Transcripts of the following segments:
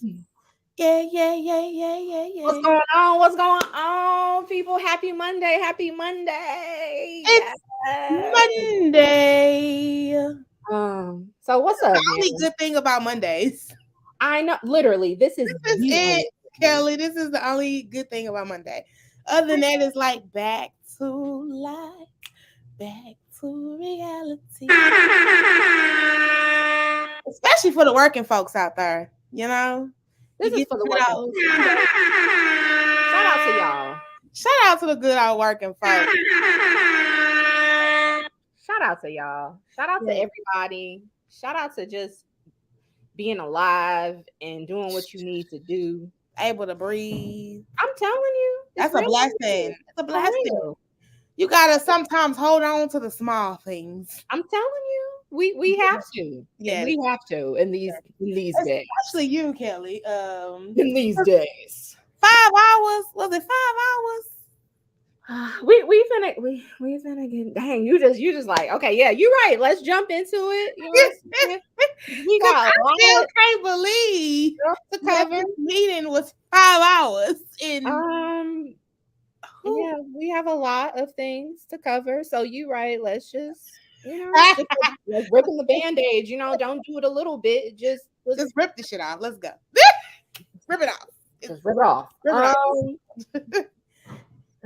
What's going on? What's going on, people? Happy Monday. Happy Monday. It's Yes. Monday. So what's up, The only man? good thing about Mondays. I know literally this is This is the only it, thing. Kelly. This is the only good thing about Monday. Other than that, it's like back to life, back to reality. Especially for the working folks out there, you know. You This is get for the good working old. people. Shout out to y'all. Shout out to the good old working folks. Shout out to y'all. Shout out to Yeah. everybody. Shout out to just being alive and doing what you need to do. Able to breathe. I'm telling you, it's That's a real blessing. good. It's a For blessing. real. You gotta sometimes hold on to the small things. I'm telling you, we have to. Yes, We have to in these days. especially you, Kelly. In these days. 5 hours. Was it 5 hours? We finna get dang, you just like, okay, yeah, you're right. Let's jump into it. You know what I'm saying? We Because got a I still lot can't believe of stuff to that cover. this meeting was 5 hours. In Um who? yeah, we have a lot of things to cover. So you right, let's just, just like ripping the band-aid, don't do it a little bit. Just Just rip the shit off. Let's go. Rip it off. just rip it off. Rip it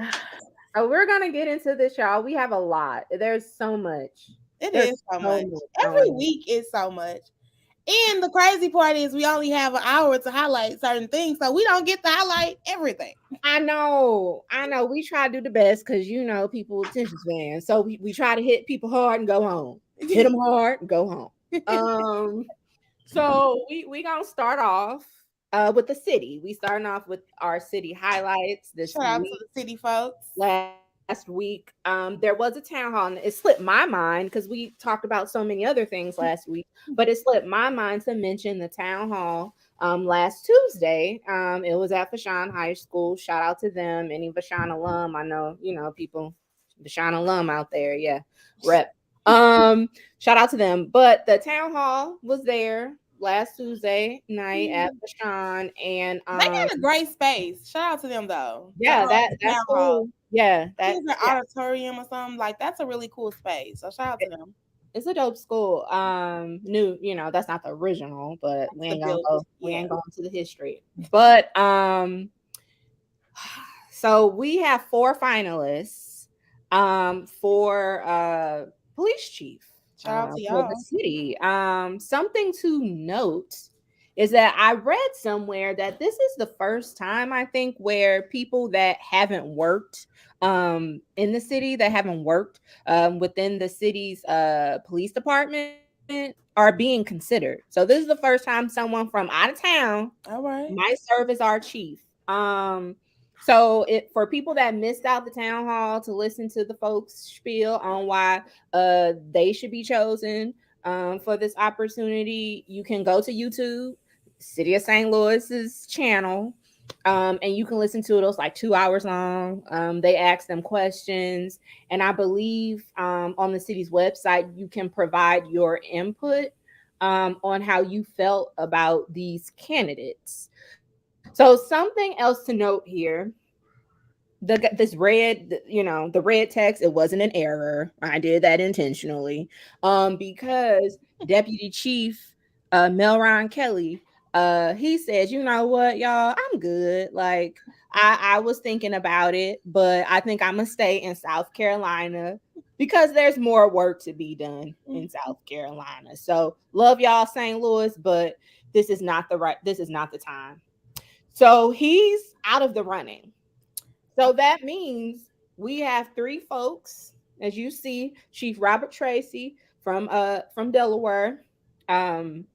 off. So we're gonna get into this, y'all. We have a lot. There's so much. It There's is so so much. much Every going on. week is so much. And the crazy part is we only have an hour to highlight certain things, so we don't get to highlight everything. I know. We try to do the best because people attention span. So we try to hit people hard and go home. Hit them hard and go home. So we gonna start off with the city. We starting off with our city highlights this Shout out to week. the city folks. Last week, there was a town hall, and it slipped my mind because we talked about so many other things last week. But it slipped my mind to mention the town hall last Tuesday. It was at Vashon High School. Shout out to them. Any Vashon alum, I know people, Vashon alum out there. Yeah, rep. Shout out to them. But the town hall was there last Tuesday night at Vashon, and They got a great space. Shout out to them though. yeah, that Town hall. school, yeah, I think it's an auditorium or something. Like that's a really cool space. So shout out to them. it's a dope school. New, that's not the original, but we The ain't gonna building. go, we Yeah. ain't going to the history. But so we have 4 finalists for police chief Shout out to for the y'all. city. Something to note is that I read somewhere that this is the first time, I think, where people that haven't worked in the city, that haven't worked within the city's police department, are being considered. So this is the first time someone from out of town All right. might serve as our chief. So for people that missed out the town hall to listen to the folks spiel on why they should be chosen for this opportunity, you can go to YouTube, City of St. Louis's channel, and you can listen to it. It was like 2 hours long. They asked them questions, and I believe on the city's website you can provide your input on how you felt about these candidates. So something else to note here, this red, the red text, it wasn't an error. I did that intentionally because Deputy Chief Melron Kelly, he says, you know what, y'all, I'm good. Like I was thinking about it, but I think I'm gonna stay in South Carolina because there's more work to be done in South Carolina. So love y'all, St. Louis, but this is not the time. So he's out of the running. So that means we have 3 folks, as you see: Chief Robert Tracy from Delaware,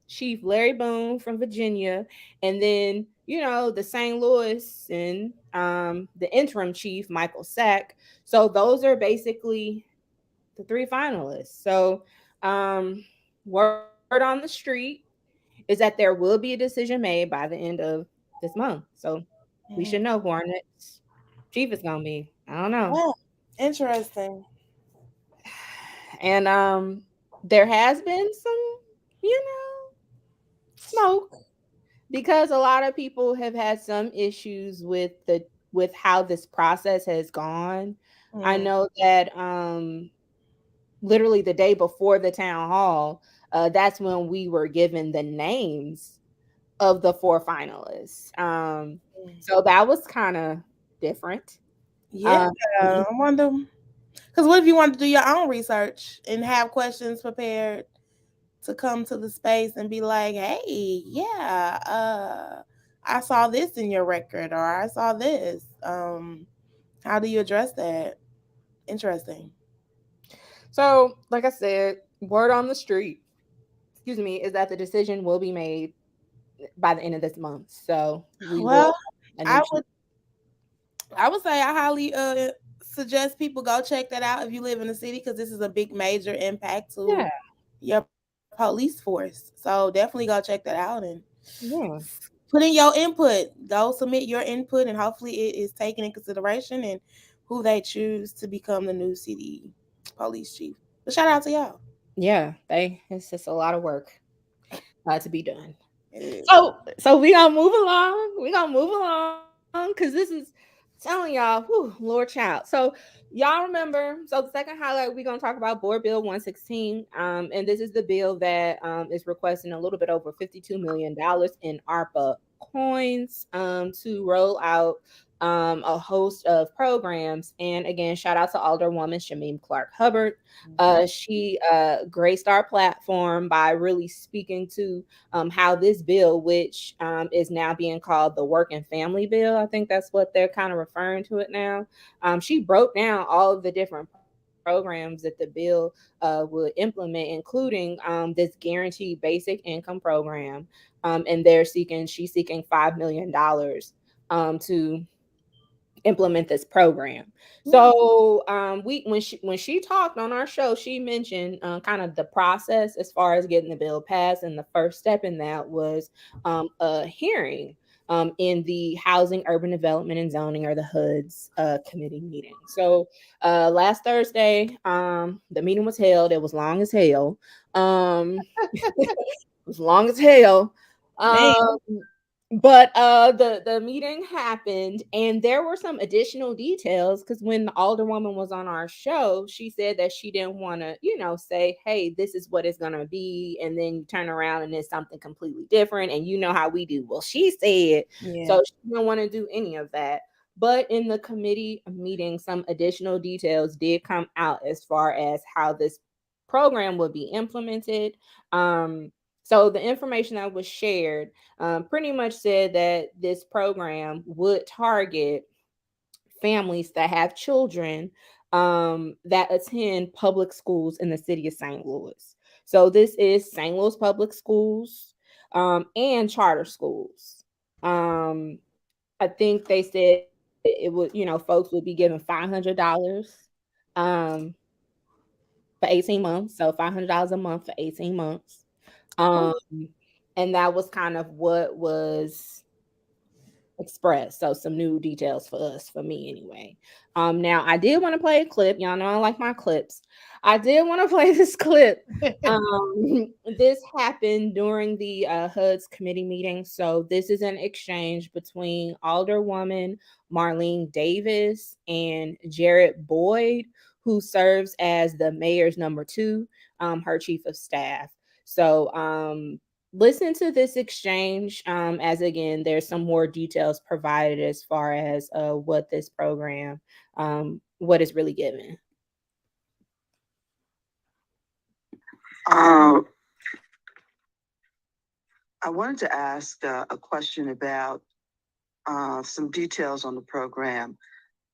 Chief Larry Boone from Virginia, and then the St. Louis and the interim chief Michael Sack. So those are basically the 3 finalists. So word on the street is that there will be a decision made by the end of this month. So we should know who our next chief is gonna be. I don't know. Oh, interesting. And there has been some, smoke because a lot of people have had some issues with how this process has gone. I Mm. know that literally the day before the town hall, that's when we were given the names of the four finalists. So that was kind of different. Yeah, Um, I wonder. Because what if you want to do your own research and have questions prepared to come to the space and be like, hey, yeah, I saw this in your record or I saw this. How do you address that? Interesting. so, like I said, word on the street, excuse me, is that the decision will be made by the end of this month. So we will Well, a new I chief. would I would say I highly suggest people go check that out if you live in the city because this is a big major impact to Yeah, your police force. So definitely go check that out and yeah, put in your input. Go submit your input, and hopefully it is taken in consideration and who they choose to become the new city police chief. But shout out to y'all. yeah. It's just a lot of work to be done. It is. So we gonna move along. We gonna move along because this is telling y'all, whew, Lord child. So y'all remember? So the second highlight we gonna talk about Board Bill 116, and this is the bill that is requesting a little bit over $52 million in ARPA coins to roll out a host of programs. And again, shout out to Alderwoman Shamim Clark Hubbard. She graced our platform by really speaking to how this bill, which is now being called the Work and Family Bill, I think that's what they're kind of referring to it now. She broke down all of the different programs that the bill would implement, including this guaranteed basic income program. And she's seeking $5 million to implement this program. So we when she talked on our show, she mentioned kind of the process as far as getting the bill passed, and the first step in that was a hearing in the Housing, Urban Development, and Zoning, or the HUD's committee meeting. So last Thursday, the meeting was held. It was long as hell. It was long as hell. Man, Um, but the meeting happened, and there were some additional details because when the alderwoman was on our show, she said that she didn't want to, say, hey, this is what it's gonna be, and then you turn around and it's something completely different, and you know how we do. Well, she said yeah. so she didn't want to do any of that. But in the committee meeting, some additional details did come out as far as how this program would be implemented. So the information that was shared pretty much said that this program would target families that have children that attend public schools in the city of St. Louis. So this is St. Louis public schools and charter schools. Um, I think they said it would, folks would be given $500 um, for 18 months. So $500 a month for 18 months. Um, and that was kind of what was express. So some new details for us, for me anyway. Now I did want to play a clip. Y'all know I like my clips. I did want to play this clip. This happened during the HUD's committee meeting. So this is an exchange between Alderwoman Marlene Davis and Jared Boyd, who serves as the mayor's number two, her chief of staff. So listen to this exchange as again there's some more details provided as far as what this program what is really given. uh, I wanted to ask a question about some details on the program.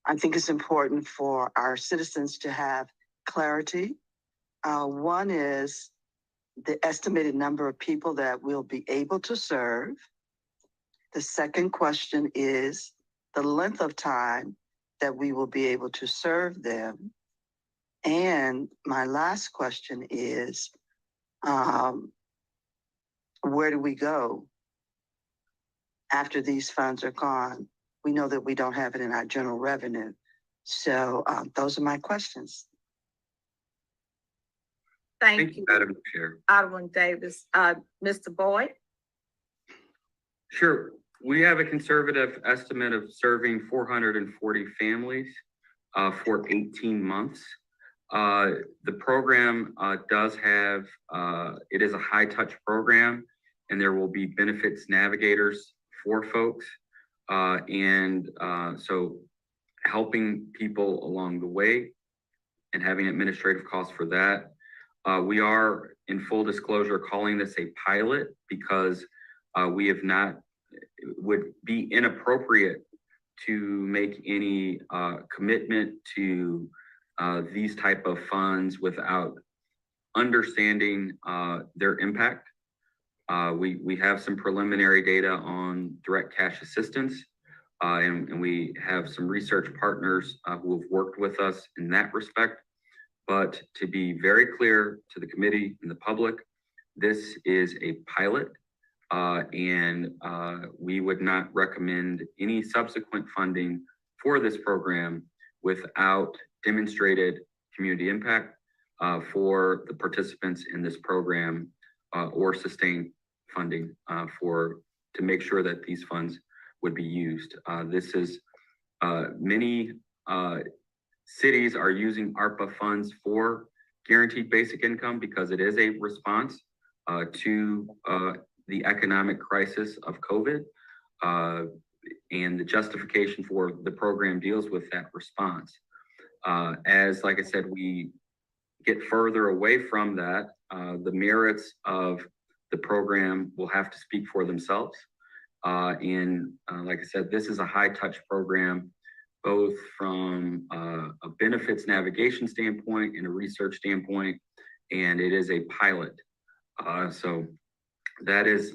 I think it's important for our citizens to have clarity. One is the estimated number of people that we'll be able to serve. The second question is the length of time that we will be able to serve them. And my last question is, where do we go after these funds are gone? We know that we don't have it in our general revenue. So those are my questions. Thank you, Madam Chair. Alderman Davis. Mr. Boyd? Sure. We have a conservative estimate of serving 440 families for 18 months. The program does have, it is a high touch program, and there will be benefits navigators for folks. So helping people along the way and having administrative costs for that. We are, in full disclosure, calling this a pilot because we have not, it would be inappropriate to make any commitment to these type of funds without understanding their impact. We have some preliminary data on direct cash assistance, and we have some research partners who have worked with us in that respect. But to be very clear to the committee and the public, this is a pilot, and we would not recommend any subsequent funding for this program without demonstrated community impact for the participants in this program, or sustained funding to make sure that these funds would be used. This is many cities are using ARPA funds for guaranteed basic income because it is a response to the economic crisis of COVID. And the justification for the program deals with that response. As, like I said, we get further away from that, the merits of the program will have to speak for themselves. Like I said, this is a high touch program, both from a benefits navigation standpoint and a research standpoint, and it is a pilot. So that is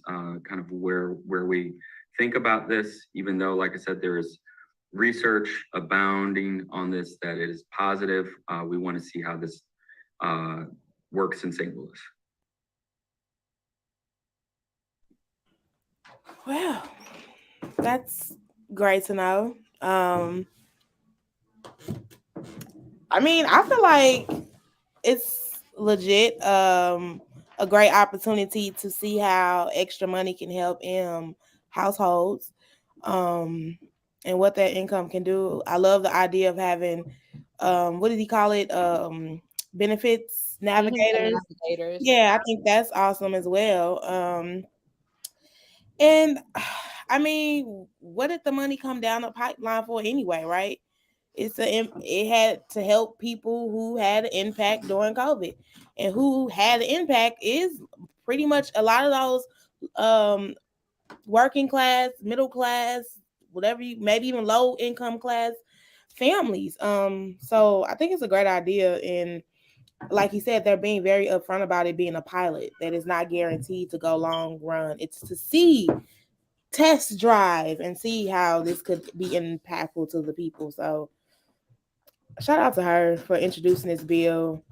kind of where we think about this, even though, like I said, there is research abounding on this that is positive. We want to see how this works in St. Louis. Well, that's great to know. I mean, I feel like it's legit a great opportunity to see how extra money can help households and what that income can do. I love the idea of having what did he call it? Benefits navigators. Navigators. Yeah, I think that's awesome as well. And I mean, what did the money come down the pipeline for anyway, right? It had to help people who had an impact during COVID, and who had an impact is pretty much a lot of those working class, middle class, whatever you, maybe even low income class families. So I think it's a great idea, and like you said, they're being very upfront about it being a pilot that is not guaranteed to go long run. It's to see, test drive, and see how this could be impactful to the people. So shout out to her for introducing this bill.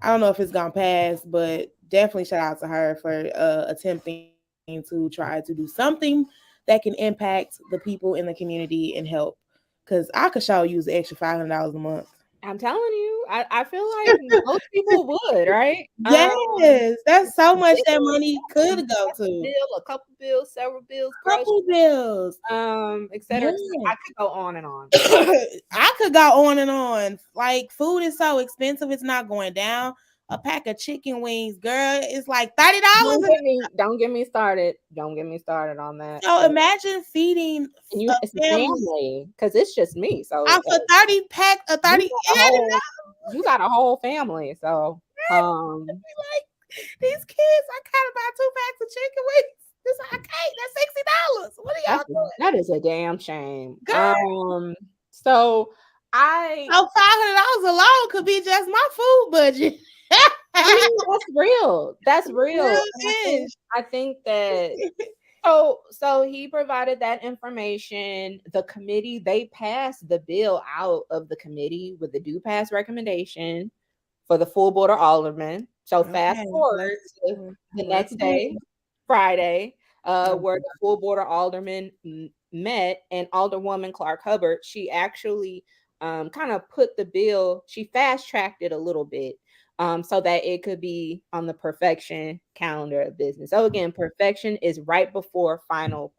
I don't know if it's gonna pass, but definitely shout out to her for attempting to try to do something that can impact the people in the community and help. Because I could show use the extra $500 a month. I'm telling you, I feel like most people would, right? Yes, that's so much that money could go to. A couple bills, several bills, Couple bills, etc. I could go on and on. I could go on and on. Like, food is so expensive, it's not going down. A pack of chicken wings, girl, it's like $30. Don't get me started. Don't get me started on that. So imagine feeding a family, because it's just me. So off a 30 pack, a 30. You got a whole family. So like, these kids, I gotta buy 2 packs of chicken wings. This I can't. That's $60. What are y'all doing? That is a damn shame. So $500 alone could be just my food budget. That's real. That's real. I think that so he provided that information. The committee, they passed the bill out of the committee with the do pass recommendation for the full board of aldermen. So fast forward to the next day, Friday, where the full board of aldermen met, and Alderwoman Clark Hubbard, she actually kind of put the bill, she fast tracked it a little bit. so that it could be on the perfection calendar of business. So again, perfection is right before final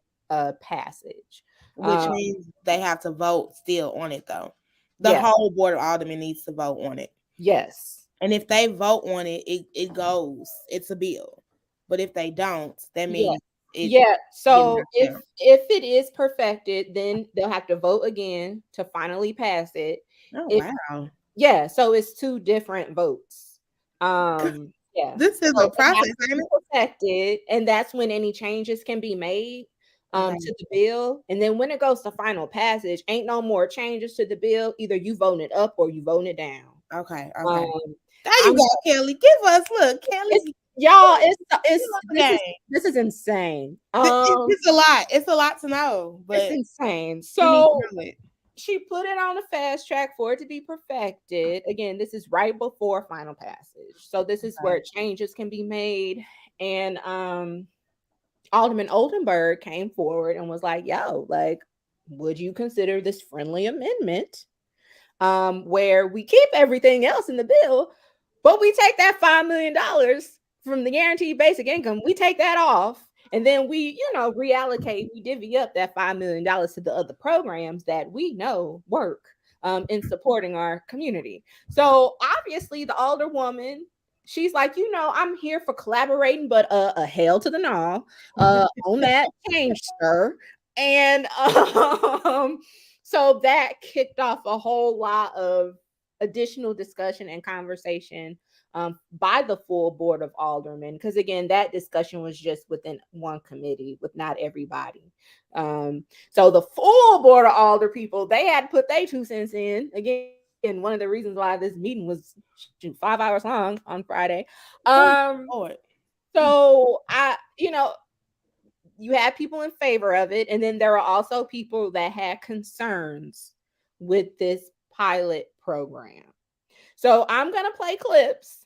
passage. Which means they have to vote still on it, though. The Yeah. whole board of aldermen needs to vote on it. Yes. And if they vote on it, it goes. It's a bill. But if they don't, that means yeah. So if it is perfected, then they'll have to vote again to finally pass it. Oh, wow. Yeah. So it's 2 different votes. Yeah. This is a process, ain't it? Perfected, and that's when any changes can be made to the bill. And then when it goes to final passage, ain't no more changes to the bill. Either you voting it up or you voting it down. Okay. There you go, Kelly. Give us, look, Kelly. Y'all, this is insane. It's a lot. It's a lot to know, but it's insane. So she put it on a fast track for it to be perfected. Again, this is right before final passage. So this is where changes can be made. And Alderman Oldenburg came forward and was like, yo, like, would you consider this friendly amendment where we keep everything else in the bill, but we take that $5 million from the guaranteed basic income, we take that off, and then we, reallocate, we divvy up that $5 million to the other programs that we know work in supporting our community. So obviously the alderwoman, she's like, I'm here for collaborating, but a hell to the no on that change, sir. And so that kicked off a whole lot of additional discussion and conversation by the full board of aldermen, because again, that discussion was just within one committee with not everybody. So the full board of alder people, they had to put their 2 cents in. Again, one of the reasons why this meeting was 5 hours long on Friday. So you had people in favor of it, and then there are also people that had concerns with this pilot program. So I'm gonna play clips.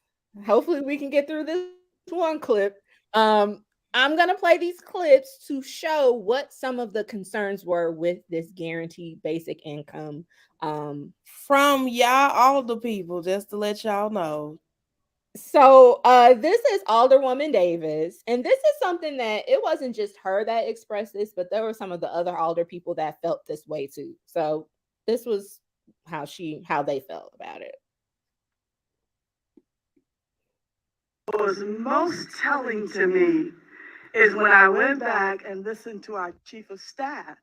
Hopefully we can get through this one clip. I'm gonna play these clips to show what some of the concerns were with this guaranteed basic income. From y'all, all the people, just to let y'all know. So this is Alderwoman Davis, and this is something that it wasn't just her that expressed this, but there were some of the other alder people that felt this way too. So this was how they felt about it. What was most telling to me is when I went back and listened to our chief of staff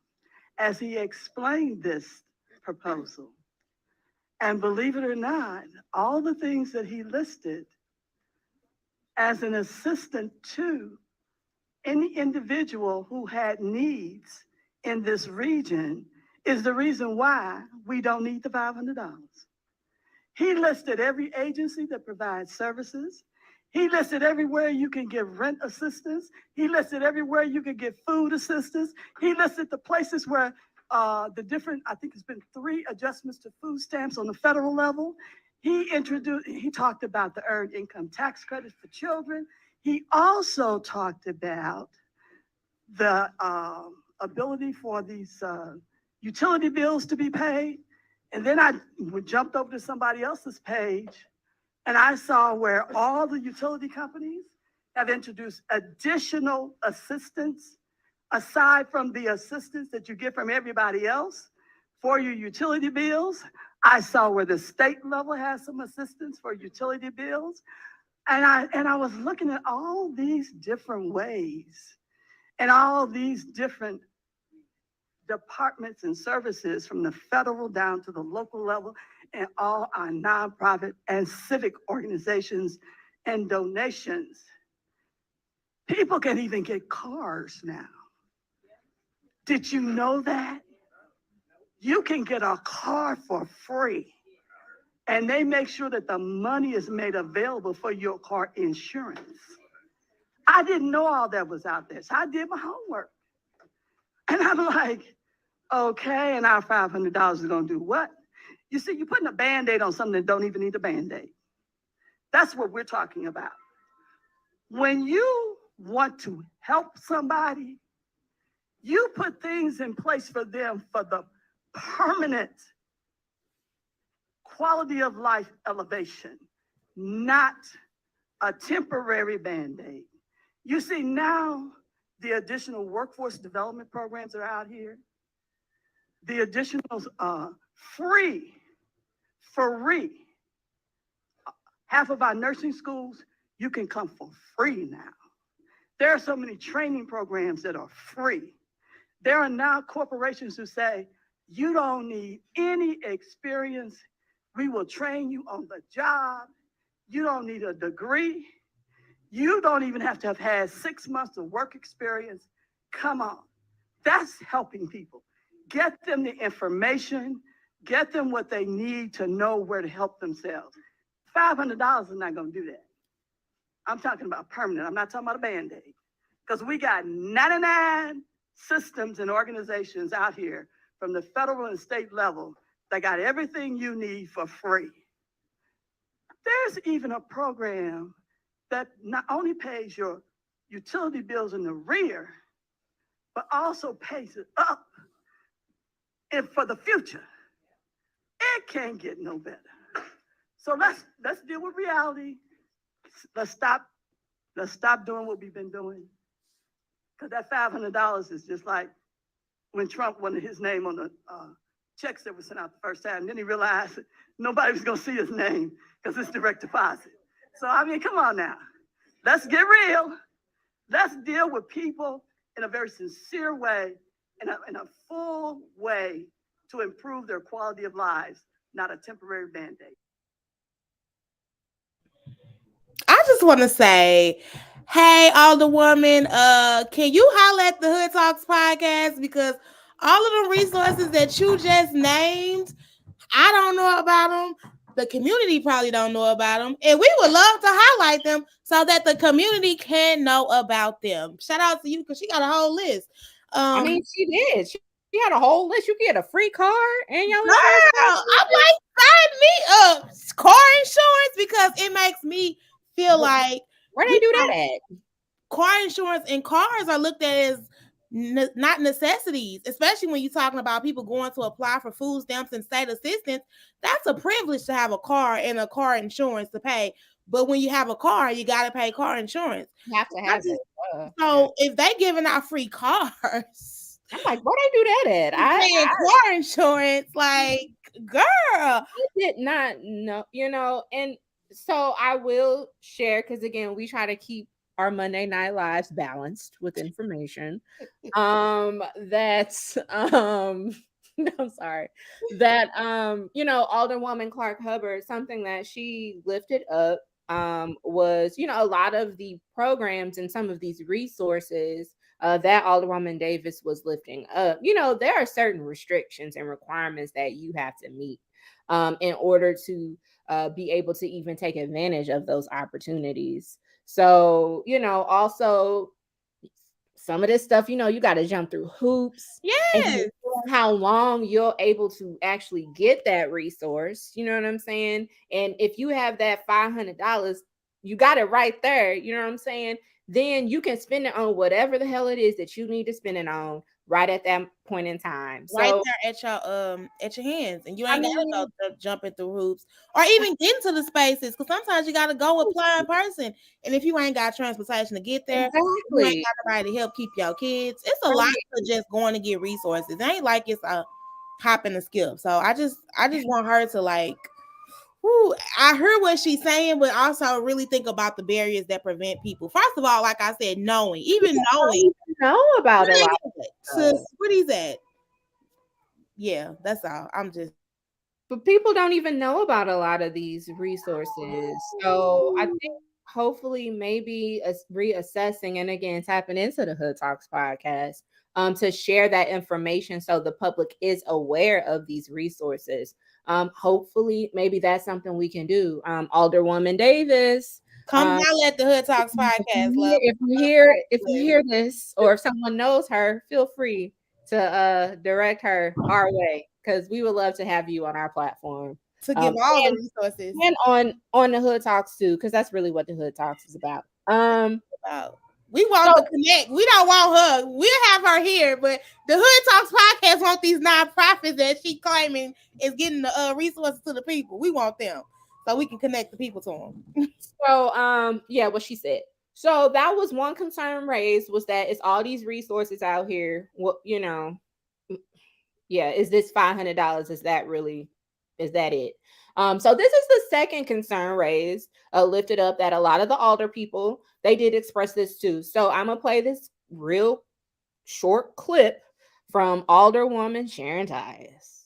as he explained this proposal. And believe it or not, all the things that he listed as an assistant to any individual who had needs in this region is the reason why we don't need the $500. He listed every agency that provides services. He listed everywhere you can get rent assistance. He listed everywhere you can get food assistance. He listed the places where I think it's been 3 adjustments to food stamps on the federal level. He talked about the earned income tax credit for children. He also talked about the ability for these utility bills to be paid. And then I jumped over to somebody else's page and I saw where all the utility companies have introduced additional assistance aside from the assistance that you get from everybody else for your utility bills. I saw where the state level has some assistance for utility bills. And I was looking at all these different ways and all these different departments and services from the federal down to the local level and all our nonprofit and civic organizations and donations. People can even get cars now. Did you know that? You can get a car for free. And they make sure that the money is made available for your car insurance. I didn't know all that was out there, so I did my homework. And I'm like, okay, and our $500 is gonna do what? You see, you're putting a Band-Aid on something that don't even need a Band-Aid. That's what we're talking about. When you want to help somebody, you put things in place for them for the permanent quality of life elevation. not a temporary Band-Aid. You see, now the additional workforce development programs that are out here, the additional free. Half of our nursing schools, you can come for free now. There are so many training programs that are free. There are now corporations who say, you don't need any experience. We will train you on the job. You don't need a degree. You don't even have to have had 6 months of work experience. Come on. That's helping people. Get them the information, get them what they need to know where to help themselves. $500 is not going to do that. I'm talking about permanent. I'm not talking about a Band-Aid. Because we got 99 systems and organizations out here from the federal and state level that got everything you need for free. There's even a program that not only pays your utility bills in the rear, but also pays it up and for the future. It can't get no better. So let's deal with reality. Let's stop doing what we've been doing. Because that $500 is just like when Trump wanted his name on the checks that were sent out the first time. And then he realized nobody was going to see his name because it's direct deposit. So, I mean, come on now. Let's get real. Let's deal with people in a very sincere way, in a full way to improve their quality of lives, not a temporary Band-Aid. I just want to say, hey, Alderwoman, can you holler at the Hood Talks podcast? Because all of the resources that you just named, I don't know about them. The community probably don't know about them. And we would love to highlight them so that the community can know about them. Shout out to you because she got a whole list. I mean, she did. She had a whole list. You get a free car and your girl, I'm like, sign me up. Car insurance, because it makes me feel like, where they do that at? Car insurance and cars are looked at as not necessities, especially when you're talking about people going to apply for food stamps and state assistance. That's a privilege to have a car and a car insurance to pay. But when you have a car, you got to pay car insurance. You have to have it. So if they giving out free cars, I'm like, where they do that at? I car insurance, like, girl. I did not know, and so I will share, because again, we try to keep our Monday Night Lives balanced with information. That's I'm sorry. That Alderwoman Clark Hubbard, something that she lifted up was, a lot of the programs and some of these resources that Alderwoman Davis was lifting up. There are certain restrictions and requirements that you have to meet in order to be able to even take advantage of those opportunities. So, also some of this stuff, you got to jump through hoops. Yes. How long you're able to actually get that resource. You know what I'm saying? And if you have that $500, you got it right there. You know what I'm saying? Then you can spend it on whatever the hell it is that you need to spend it on right at that point in time. Right there at your hands, and you ain't gotta go jumping through hoops or even get into the spaces, because sometimes you gotta go apply in person, and if you ain't got transportation to get there, you ain't got nobody to help keep your kids. It's a lot to just going to get resources. It ain't like it's a hop and a skip. So I just want her to like. I heard what she's saying, but also really think about the barriers that prevent people. First of all, like I said, knowing know about it. What is that? Yeah, that's all. But people don't even know about a lot of these resources. So I think hopefully maybe reassessing and again tapping into the Hood Talks podcast to share that information so the public is aware of these resources. Hopefully maybe that's something we can do. Alderwoman Davis, come holler at the Hood Talks podcast. If you hear this, or if someone knows her, feel free to direct her our way, because we would love to have you on our platform to give all the resources and on the Hood Talks too, because that's really what the Hood Talks is about. We want to connect. We don't want her. We'll have her here, but the Hood Talks podcast want these nonprofits that she claiming is getting the resources to the people. We want them. so we can connect the people to them. So, yeah, what she said. So that was one concern raised, was that it's all these resources out here. What, yeah, is this $500? Is that really, is that it? So this is the second concern raised, lifted up, that a lot of the alder people, they did express this too. So I'm gonna play this real short clip from Alderwoman Sharon Tyus.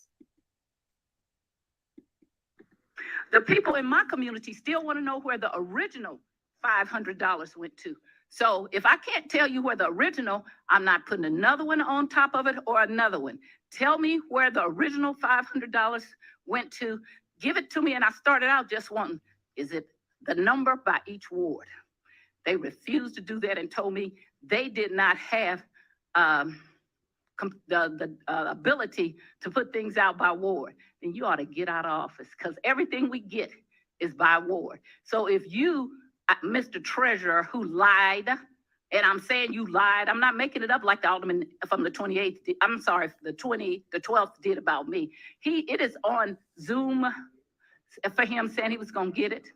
The people in my community still want to know where the original $500 went to. So if I can't tell you where the original, I'm not putting another one on top of it or another one. Tell me where the original $500 went to. Give it to me. And I started out just wanting, is it the number by each ward? They refused to do that and told me they did not have the ability to put things out by ward. Then you ought to get out of office, because everything we get is by ward. So if you, Mr. Treasurer, who lied, and I'm saying you lied, I'm not making it up like the alderman from the 28th, I'm sorry, the 12th did about me. It is on Zoom for him saying he was gonna get it.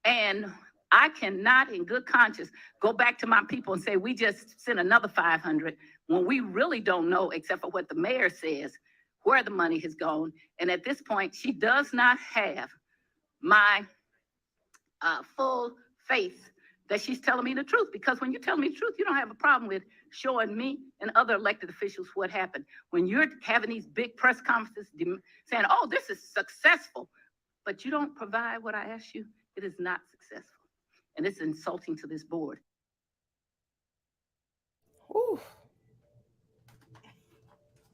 And I cannot in good conscience go back to my people and say, we just sent another 500 when we really don't know, except for what the mayor says, where the money has gone. And at this point, she does not have my full faith that she's telling me the truth. Because when you tell me the truth, you don't have a problem with showing me and other elected officials what happened. When you're having these big press conferences saying, oh, this is successful, but you don't provide what I asked you, it is not successful. And it's insulting to this board. Ooh.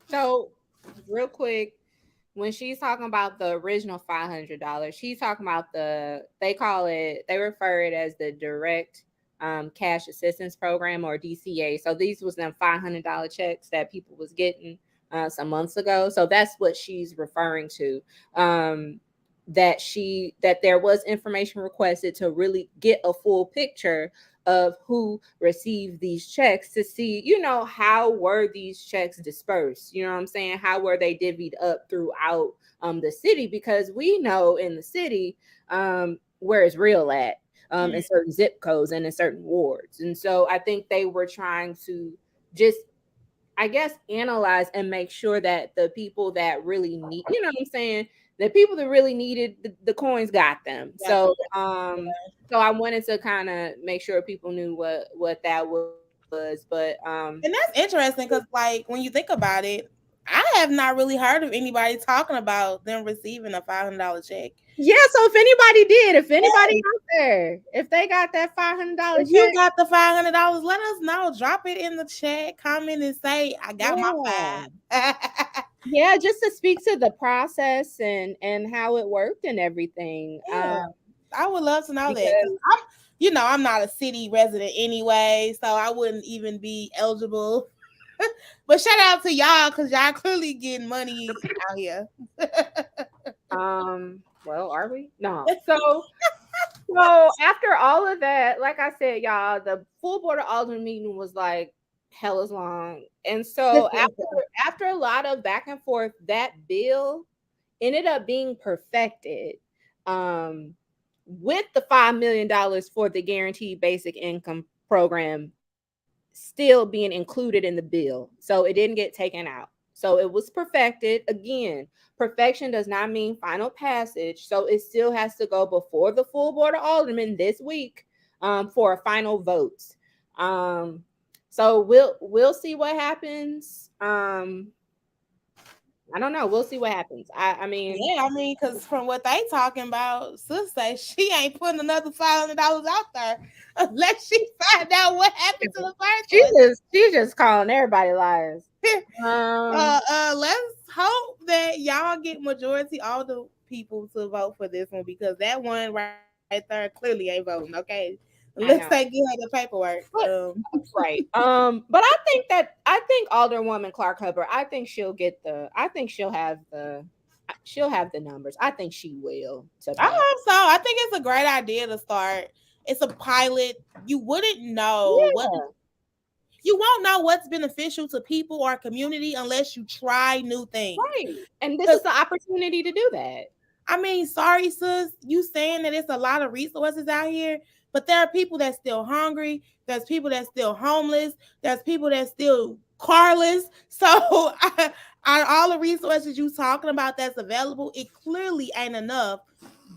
So, real quick, when she's talking about the original $500, she's talking about they refer it as the direct cash assistance program, or DCA. So these was them $500 checks that people was getting some months ago. So that's what she's referring to. That there was information requested to really get a full picture of who received these checks, to see, how were these checks dispersed? You know what I'm saying? How were they divvied up throughout the city? Because we know in the city where it's real at, in certain zip codes and in certain wards. And so I think they were trying to just, I guess, analyze and make sure that the people that really need, you know what I'm saying, the people that really needed the coins got them. Yeah. So I wanted to kind of make sure people knew what that was. But and that's interesting, because like when you think about it, I have not really heard of anybody talking about them receiving a $500 check. Yeah, so if anybody out there, if they got that $500 check, if you got the $500, let us know. Drop it in the chat, comment and say, I got my $5. Yeah, just to speak to the process and how it worked and everything. Yeah. I would love to know that. I'm not a city resident anyway, so I wouldn't even be eligible. But shout out to y'all, because y'all clearly getting money out here. Well, are we? No. So after all of that, like I said, y'all, the full board of aldermen meeting was like hell is long. And so after a lot of back and forth, that bill ended up being perfected with the $5 million for the guaranteed basic income program still being included in the bill. So it didn't get taken out. So it was perfected. Again, perfection does not mean final passage. So it still has to go before the full board of aldermen this week for a final vote. So we'll see what happens. I don't know. We'll see what happens. I mean, because from what they talking about, sis say she ain't putting another $500 out there unless she find out what happened to the first one. She's just calling everybody liars. Let's hope that y'all get majority all the people to vote for this one, because that one right there clearly ain't voting. Okay. Let's say give her the paperwork. Right. But I think Alderwoman Clark Hubbard, I think she'll have the numbers. I think she will. I hope so. I think it's a great idea to start. It's a pilot. You wouldn't know you won't know what's beneficial to people or community unless you try new things. Right. And this is the opportunity to do that. I mean, sorry, sis, you saying that it's a lot of resources out here, but there are people that's still hungry. There's people that's still homeless. There's people that's still carless. So, all the resources you talking about that's available, it clearly ain't enough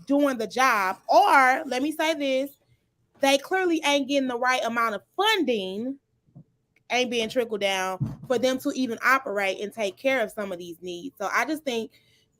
doing the job. Or let me say this, they clearly ain't getting the right amount of funding, ain't being trickled down for them to even operate and take care of some of these needs. So I just think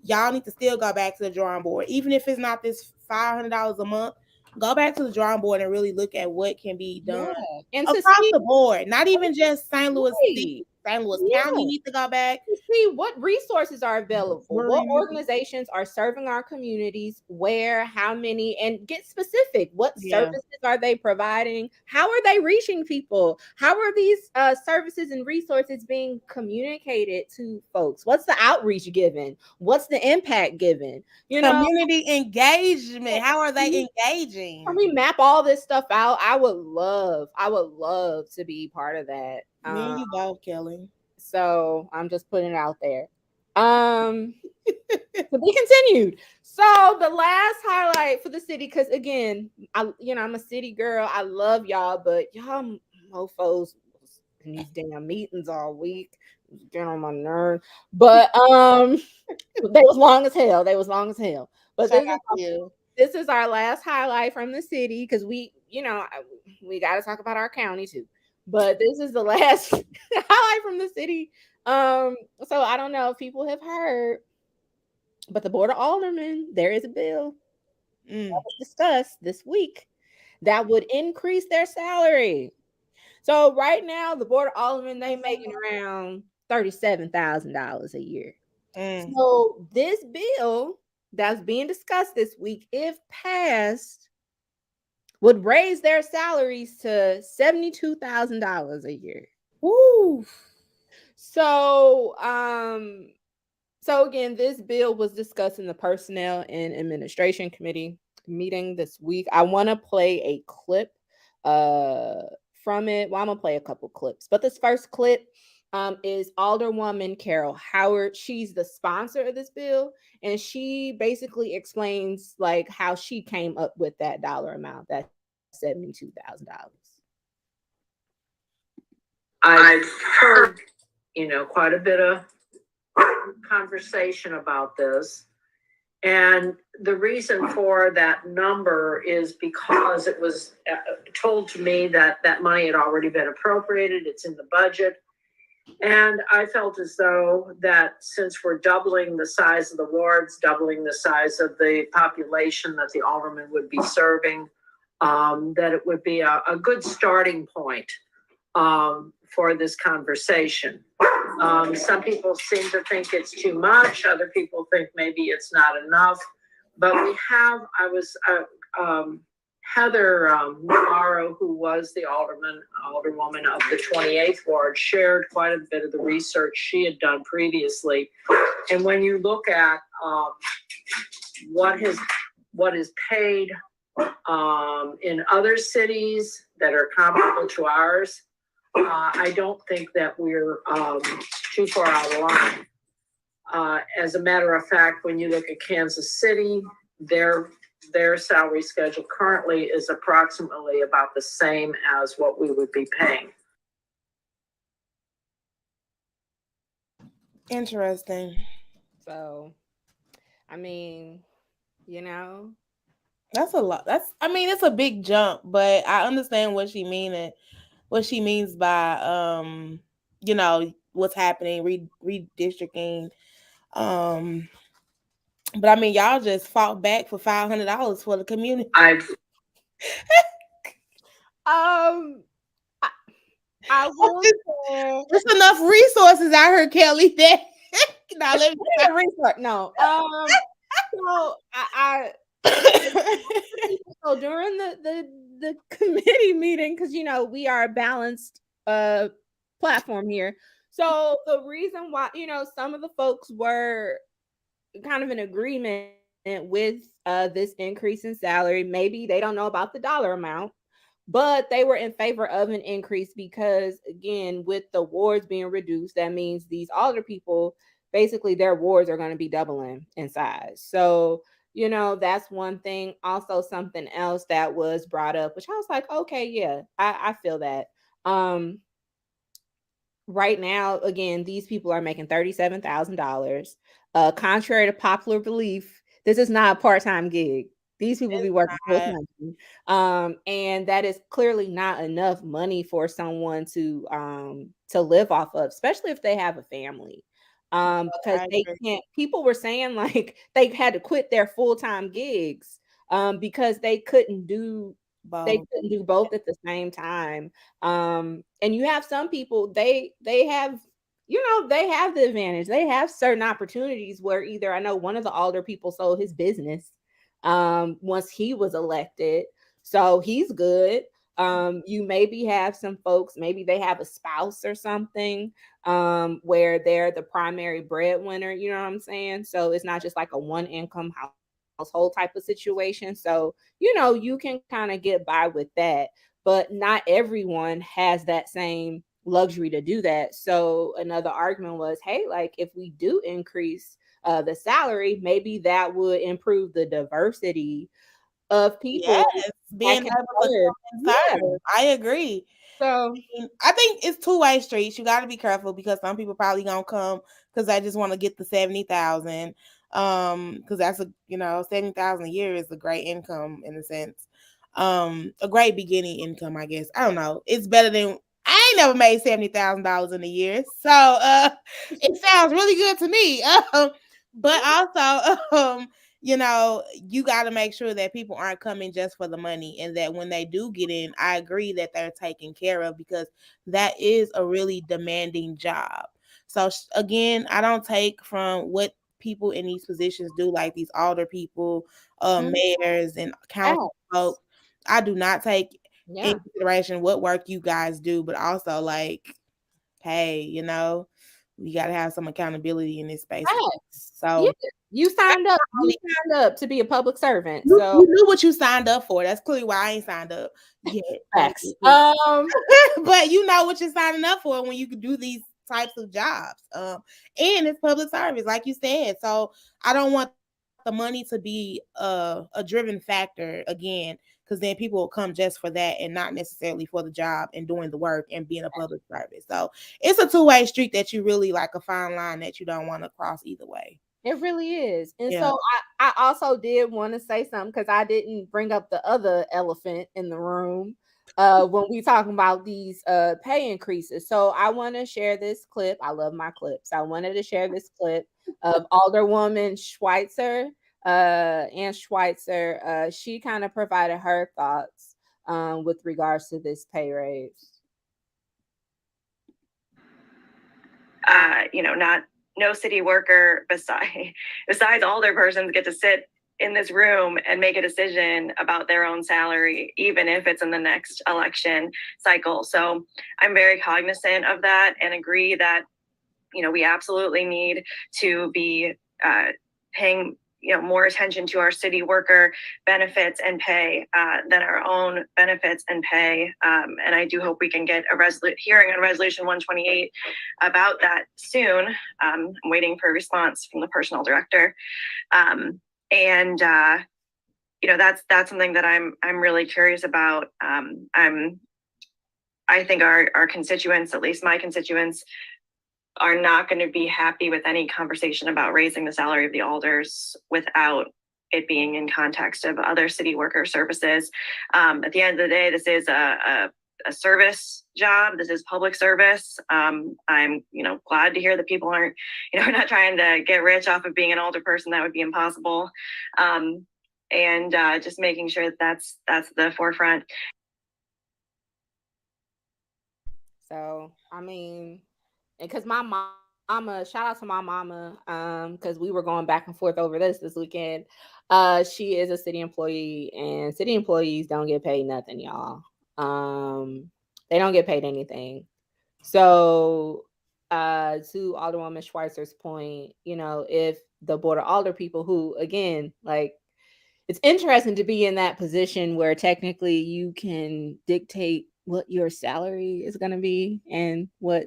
y'all need to still go back to the drawing board, even if it's not this $500 a month. Go back to the drawing board and really look at what can be done And to across see, the board, not even just St. Louis City. right. St. Louis Yeah. County needs to go back. To see what resources are available, what Missouri. organizations are serving our communities, where, how many, and get specific. What Yeah. services are they providing? How are they reaching people? How are these services and resources being communicated to folks? What's the outreach given? What's the impact given? You know, Community engagement. How are they engaging? can we map all this stuff out? I would love to be part of that. Me and you both, Kelly. So I'm just putting it out there. To be continued. So the last highlight for the city, because again, I'm a city girl. I love y'all, but y'all mofos in these damn meetings all week. Getting on my nerve. But they was long as hell. But Shout out to you. this is our last highlight from the city, because we got to talk about our county too. But this is the last highlight from the city. So I don't know if people have heard, but the Board of Aldermen, there is a bill that was discussed this week that would increase their salary. So right now, the Board of Aldermen, they making around $37,000 a year. So this bill that's being discussed this week, if passed, would raise their salaries to $72,000 a year. Woo. So, so again, this bill was discussed in the Personnel and Administration Committee meeting this week. I want to play a clip from it. Well, I'm gonna play a couple clips, but this first clip is Alderwoman Carol Howard. She's the sponsor of this bill, and she basically explains like how she came up with that dollar amount, that $72,000. I've heard, quite a bit of conversation about this. And the reason for that number is because it was told to me that that money had already been appropriated. It's in the budget. And I felt as though that since we're doubling the size of the wards, doubling the size of the population that the aldermen would be serving, that it would be a good starting point for this conversation. Some people seem to think it's too much. Other people think maybe it's not enough. But we have, Heather Navarro, who was the alderwoman of the 28th Ward, shared quite a bit of the research she had done previously. And when you look at what is paid in other cities that are comparable to ours, I don't think that we're too far out of line. As a matter of fact, when you look at Kansas City, their salary schedule currently is approximately about the same as what we would be paying. Interesting. So, I mean, that's a lot. It's a big jump, but I understand what she means by what's happening, redistricting. But I mean, y'all just fought back for $500 for the community. I will say there's enough resources out here, Kelly. That now let me research. No. So so during the committee meeting, because we are a balanced platform here. So the reason why some of the folks were kind of in agreement with this increase in salary, maybe they don't know about the dollar amount, but they were in favor of an increase because, again, with the wards being reduced, that means these older people, basically their wards are going to be doubling in size. So That's one thing. Also, something else that was brought up, which I was like, okay, yeah, I feel that. Right now, again, these people are making $37,000. Contrary to popular belief, this is not a part-time gig. These people be working full time, and that is clearly not enough money for someone to live off of, especially if they have a family. Because they can't. People were saying like they had to quit their full-time gigs, because they couldn't do both at the same time. And you have some people, they have, they have the advantage. They have certain opportunities where either, I know one of the older people sold his business once he was elected, so he's good. You maybe have some folks, maybe they have a spouse or something, where they're the primary breadwinner, you know what I'm saying? So it's not just like a one income household type of situation. So, you can kind of get by with that, but not everyone has that same luxury to do that. So another argument was, hey, like if we do increase the salary, maybe that would improve the diversity of people. Yes, being able to serve. serve. I agree. So I think it's two-way streets. You got to be careful because some people probably gonna come because they just want to get the 70,000. Because that's 70,000 a year is a great income in a sense. A great beginning income, I guess. I don't know. It's better than I ain't never made $70,000 in a year, so it sounds really good to me. But also, you got to make sure that people aren't coming just for the money and that when they do get in, I agree that they're taken care of because that is a really demanding job. So again, I don't take from what people in these positions do, like these older people, mayors and council folks. I do not take in consideration what work you guys do, but also like, hey, we got to have some accountability in this space. So you signed up. You signed up to be a public servant. You So knew what you signed up for. That's clearly why I ain't signed up yet. But you know what you're signing up for when you can do these types of jobs. And it's public service, like you said. So I don't want the money to be a driven factor again, because then people will come just for that and not necessarily for the job and doing the work and being a public service. So it's a two-way street that you really like, a fine line that you don't want to cross either way. It really is. And so I also did want to say something because I didn't bring up the other elephant in the room when we talking about these pay increases. So I want to share this clip. I love my clips. I wanted to share this clip of Alderwoman Schweitzer. Ann Schweitzer, she kind of provided her thoughts with regards to this pay raise. No city worker besides older persons get to sit in this room and make a decision about their own salary, even if it's in the next election cycle. So I'm very cognizant of that and agree that, we absolutely need to be paying more attention to our city worker benefits and pay than our own benefits and pay. And I do hope we can get a hearing on Resolution 128 about that soon. I'm waiting for a response from the personnel director. That's something that I'm really curious about. I think our constituents, at least my constituents, are not going to be happy with any conversation about raising the salary of the alders without it being in context of other city worker services. At the end of the day, this is a service job. This is public service. I'm, glad to hear that people aren't, not trying to get rich off of being an older person. That would be impossible. Just making sure that's the forefront. So, because my mama, shout out to my mama, because we were going back and forth over this weekend. She is a city employee, and city employees don't get paid nothing, y'all. They don't get paid anything. So, to Alderwoman Schweitzer's point, if the Board of Alder people who, again, like, it's interesting to be in that position where technically you can dictate what your salary is going to be and what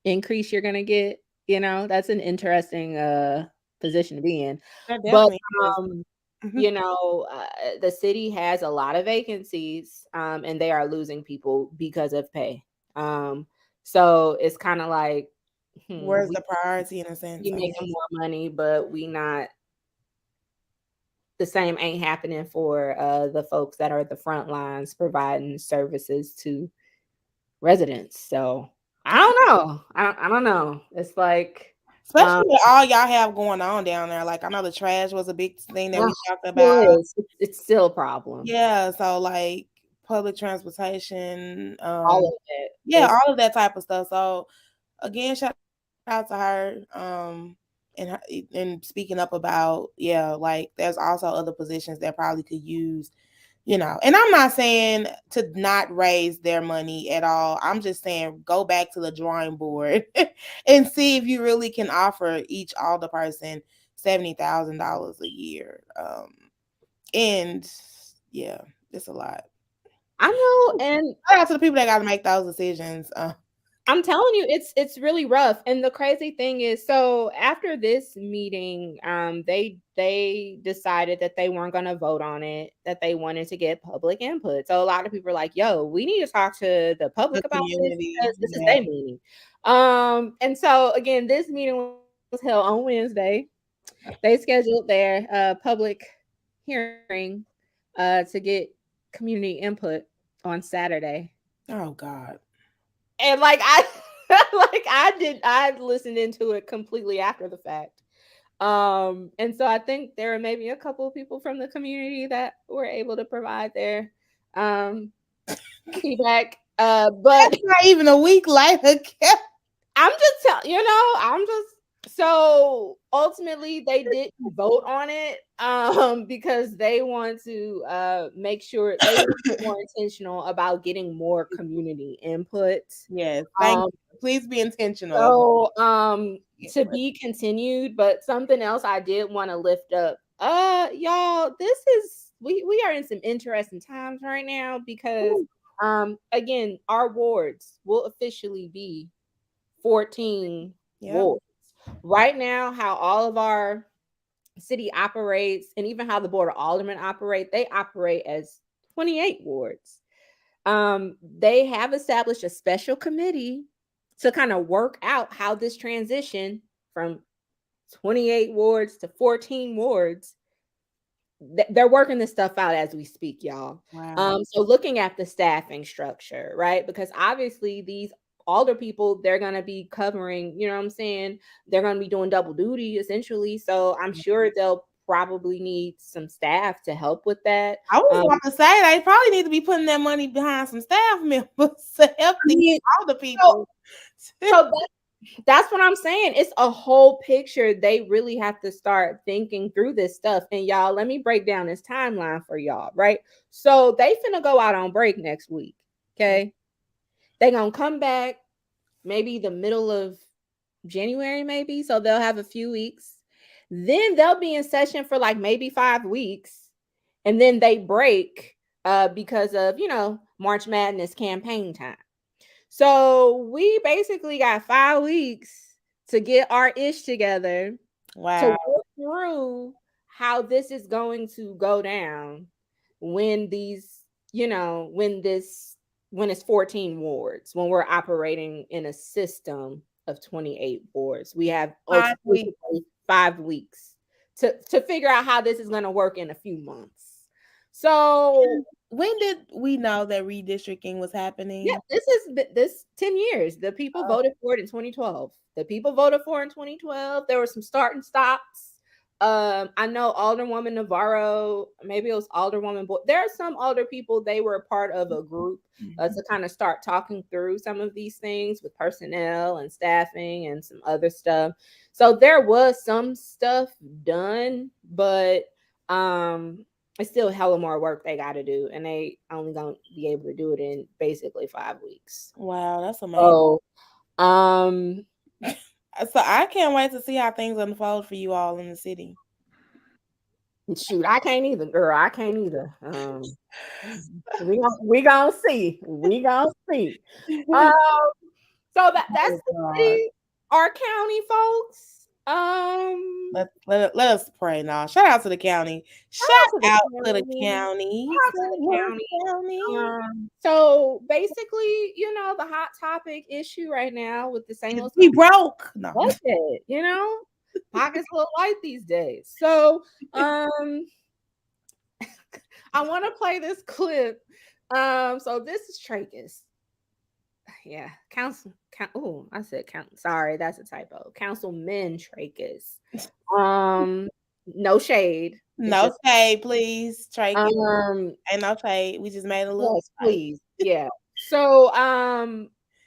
increase you're going to get. That's an interesting position to be in. But you know, the city has a lot of vacancies, and they are losing people because of pay. So it's kind of like, Where's we the priority in a sense? you I making guess. more money, but we not the same ain't happening for the folks that are at the front lines providing services to residents. So I don't know. I don't know. It's like Especially with all y'all have going on down there. Like I know the trash was a big thing that we talked about. it's still a problem. Yeah, so like public transportation, All of it. yeah, It's- all of that type of stuff. So again, shout out to her. And speaking up about, yeah, like there's also other positions that probably could use, you know, and I'm not saying to not raise their money at all. I'm just saying go back to the drawing board and see if you really can offer each alder person $70,000 a year. And yeah, it's a lot. I know, and shout out to the people that got to make those decisions. I'm telling you, it's really rough. And the crazy thing is, so after this meeting, they decided that they weren't going to vote on it, that they wanted to get public input. So a lot of people are like, "Yo, we need to talk to the public about this because this is their meeting." And so again, this meeting was held on Wednesday. They scheduled their public hearing to get community input on Saturday. Oh God. And like I listened into it completely after the fact. And so I think there are maybe a couple of people from the community that were able to provide their feedback. But that's not even a week later. I'm just telling so ultimately they didn't vote on it because they want to make sure they were more intentional about getting more community input. Yes, thank you. Please be intentional. So to be continued, but something else I did want to lift up. Y'all, this is we are in some interesting times right now because again, our wards will officially be 14 wards. Right now, how all of our city operates and even how the Board of Aldermen operate, they operate as 28 wards. They have established a special committee to kind of work out how this transition from 28 wards to 14 wards, they're working this stuff out as we speak, y'all. Wow. So looking at the staffing structure, right? Because obviously these older people, they're going to be covering, you know what I'm saying? They're going to be doing double duty essentially. So I'm sure they'll probably need some staff to help with that. I was about to say they probably need to be putting that money behind some staff members to help these older people. So that's what I'm saying. It's a whole picture. They really have to start thinking through this stuff. And y'all, let me break down this timeline for y'all, right? So they finna go out on break next week. Okay. They're gonna come back maybe the middle of January, maybe. So they'll have a few weeks. Then they'll be in session for like maybe 5 weeks. And then they break because of, you know, March Madness campaign time. So we basically got 5 weeks to get our ish together to work through how this is going to go down when these, you know, when it's 14 wards, when we're operating in a system of 28 wards. We have 5 weeks to figure out how this is going to work in a few months. So when did we know that redistricting was happening? Yeah, this 10 years. The people voted for it in 2012. The people voted for it in 2012. There were some start and stops. I know Alderwoman Navarro, maybe it was Alderwoman, but there are some older people, they were a part of a group to kind of start talking through some of these things with personnel and staffing and some other stuff. So there was some stuff done, but it's still hella more work they got to do, and they only gonna be able to do it in basically 5 weeks. Wow, that's amazing. So I can't wait to see how things unfold for you all in the city. Shoot, I can't either, girl. I can't either. We gonna see. We gonna see. So that's the city, our county, folks. Let us pray now. Shout out to the county. Shout out to the county. So basically, the hot topic issue right now with the St. Louis We broke. No. budget, pockets a little light these days. So I want to play this clip. So this is Trachis. Yeah, I said count. Sorry, that's a typo. Councilman Trachis. No shade. No shade, please. Trachis. Ain't no shade. We just made a little. Yes, please. Yeah. So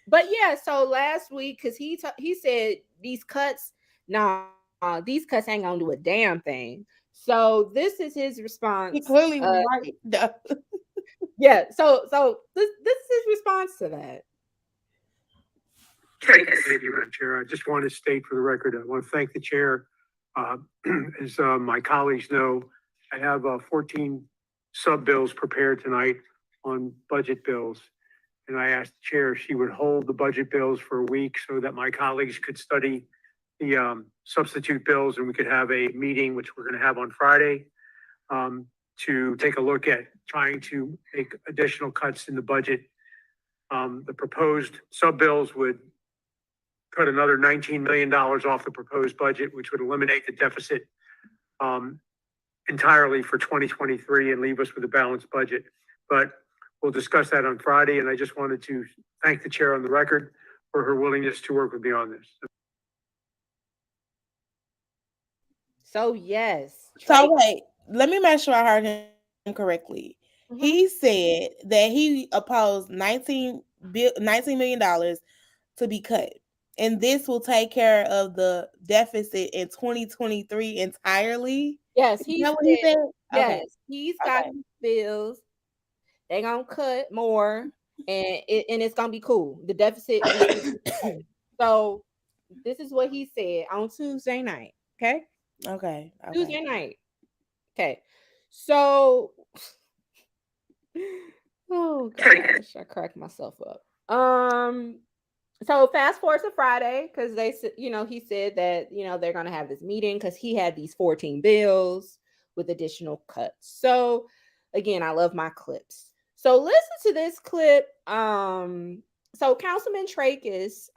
but yeah, so last week, because he said these cuts, these cuts ain't gonna do a damn thing. So this is his response. He clearly was right. Yeah, so this is his response to that. Thank you, Madam Chair. I just want to state for the record, I want to thank the chair. As my colleagues know, I have 14 sub-bills prepared tonight on budget bills. And I asked the chair if she would hold the budget bills for a week so that my colleagues could study the substitute bills and we could have a meeting, which we're going to have on Friday, to take a look at trying to make additional cuts in the budget. The proposed sub-bills would cut another $19 million off the proposed budget, which would eliminate the deficit entirely for 2023 and leave us with a balanced budget. But we'll discuss that on Friday. And I just wanted to thank the chair on the record for her willingness to work with me on this. So yes. So wait, let me make sure I heard him correctly. Mm-hmm. He said that he opposed $19 million to be cut. And this will take care of the deficit in 2023 entirely. Yes, he said. Yes, okay. He's got bills. They're gonna cut more, and it's gonna be cool. The deficit. So this is what he said on Tuesday night. Okay. Tuesday night. Okay. So, oh gosh, I cracked myself up. So fast forward to Friday, because he said that, they're going to have this meeting because he had these 14 bills with additional cuts. So again, I love my clips. So listen to this clip. So Councilman Trachis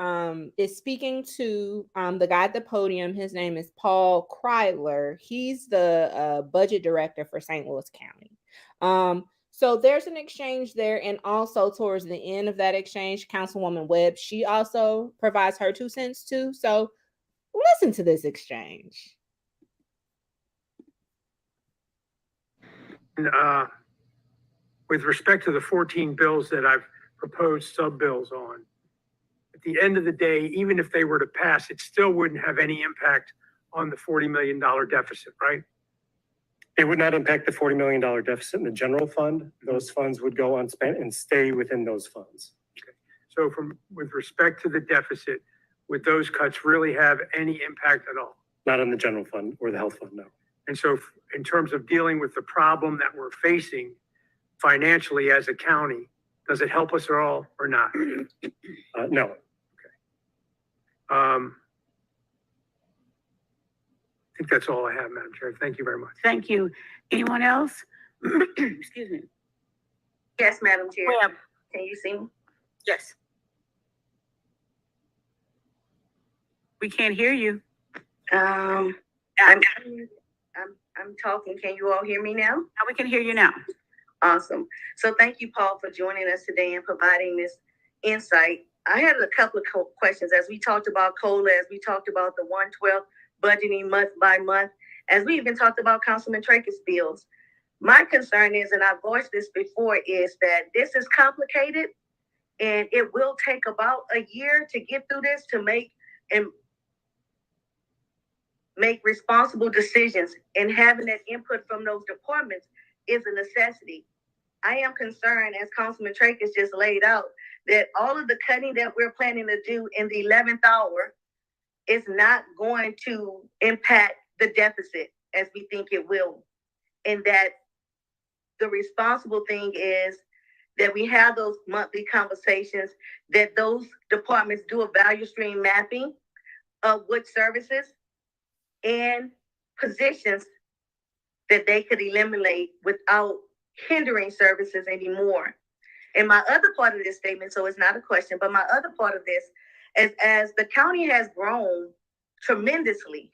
is speaking to the guy at the podium. His name is Paul Kreidler. He's the budget director for St. Louis County. So there's an exchange there. And also towards the end of that exchange, Councilwoman Webb, she also provides her 2 cents too. So listen to this exchange. With respect to the 14 bills that I've proposed sub-bills on, at the end of the day, even if they were to pass, it still wouldn't have any impact on the $40 million deficit, right? It would not impact the $40 million deficit in the general fund. Those funds would go unspent and stay within those funds. Okay. So with respect to the deficit, would those cuts really have any impact at all? Not on the general fund or the health fund, no. And so in terms of dealing with the problem that we're facing financially as a county, does it help us at all or not? No. Okay. I think that's all I have, Madam Chair. Thank you very much. Thank you. Anyone else? Excuse me. Yes, Madam Chair. Webb. Can you see me? Yes. We can't hear you. I'm talking. Can you all hear me now? Now we can hear you now. Awesome. So thank you, Paul, for joining us today and providing this insight. I had a couple of questions as we talked about COLA, as we talked about the 1/12 budgeting month by month, as we even talked about Councilman Trachis' bills. My concern is, and I've voiced this before, is that this is complicated and it will take about a year to get through this to make responsible decisions, and having that input from those departments is a necessity. I am concerned, as Councilman Trachis just laid out, that all of the cutting that we're planning to do in the 11th hour is not going to impact the deficit as we think it will. And that the responsible thing is that we have those monthly conversations, that those departments do a value stream mapping of what services and positions that they could eliminate without hindering services anymore. And my other part of this statement, so it's not a question, but my other part of this is as the county has grown tremendously,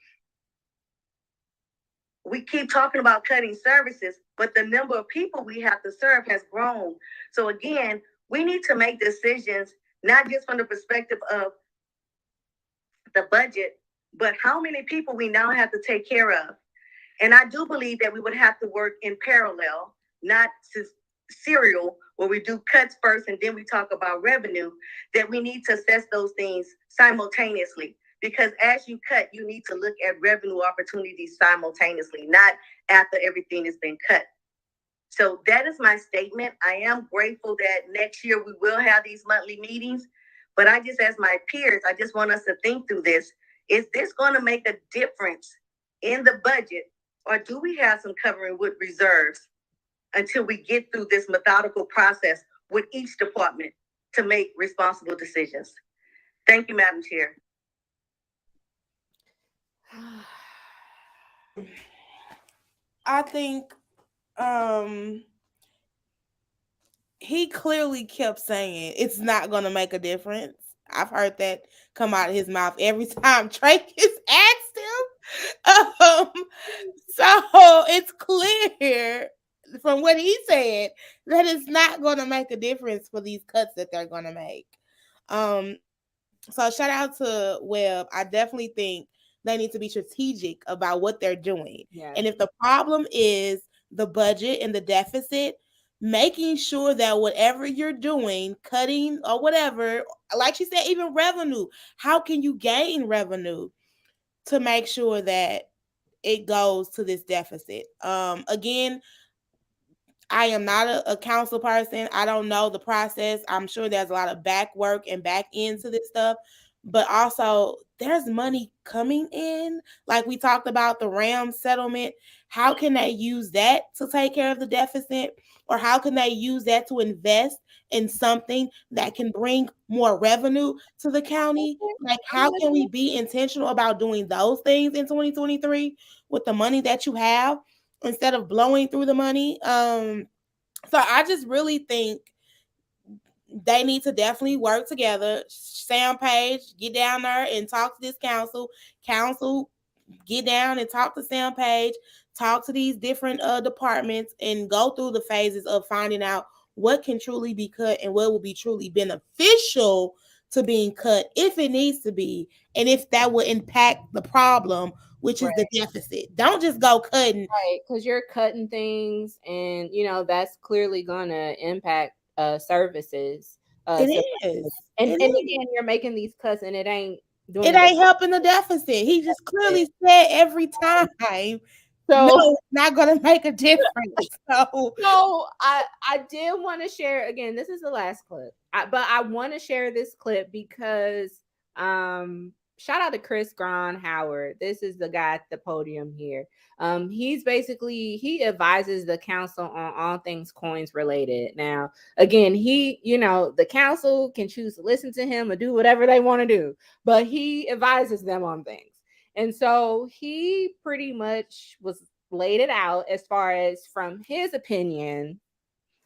we keep talking about cutting services, but the number of people we have to serve has grown. So again, we need to make decisions, not just from the perspective of the budget, but how many people we now have to take care of. And I do believe that we would have to work in parallel, not serial, where we do cuts first and then we talk about revenue, that we need to assess those things simultaneously. Because as you cut, you need to look at revenue opportunities simultaneously, not after everything has been cut. So that is my statement. I am grateful that next year we will have these monthly meetings, but I just, as my peers, I just want us to think through this. Is this going to make a difference in the budget, or do we have some covering with reserves until we get through this methodical process with each department to make responsible decisions? Thank you, Madam Chair. I think he clearly kept saying it's not going to make a difference. I've heard that come out of his mouth every time Trey has asked him. So it's clear from what he said that it's not going to make a difference for these cuts that they're going to make. So shout out to Webb. I definitely think they need to be strategic about what they're doing. Yes. And if the problem is the budget and the deficit, making sure that whatever you're doing, cutting or whatever, like she said, even revenue, how can you gain revenue to make sure that it goes to this deficit? Again, I am not a council person. I don't know the process. I'm sure there's a lot of back work and back into this stuff, but also there's money coming in. Like we talked about the RAM settlement. How can they use that to take care of the deficit? Or how can they use that to invest in something that can bring more revenue to the county? Like, how can we be intentional about doing those things in 2023 with the money that you have, instead of blowing through the money? So I just really think they need to definitely work together. Sam Page, get down there and talk to this council. Council, get down and talk to Sam Page, talk to these different departments, and go through the phases of finding out what can truly be cut and what will be truly beneficial to being cut if it needs to be, and if that will impact the problem, which is the deficit. Don't just go cutting. Right, because you're cutting things, and that's clearly gonna impact services. It is. And again, you're making these cuts, and it ain't helping the deficit. He just clearly said every time. So no, it's not gonna make a difference. So I did want to share again. This is the last clip, but I want to share this clip because shout out to Chris Gron Howard. This is the guy at the podium here. He's basically, he advises the council on all things coins related. Now, again, the council can choose to listen to him or do whatever they want to do, but he advises them on things. And so he pretty much was laid it out as far as from his opinion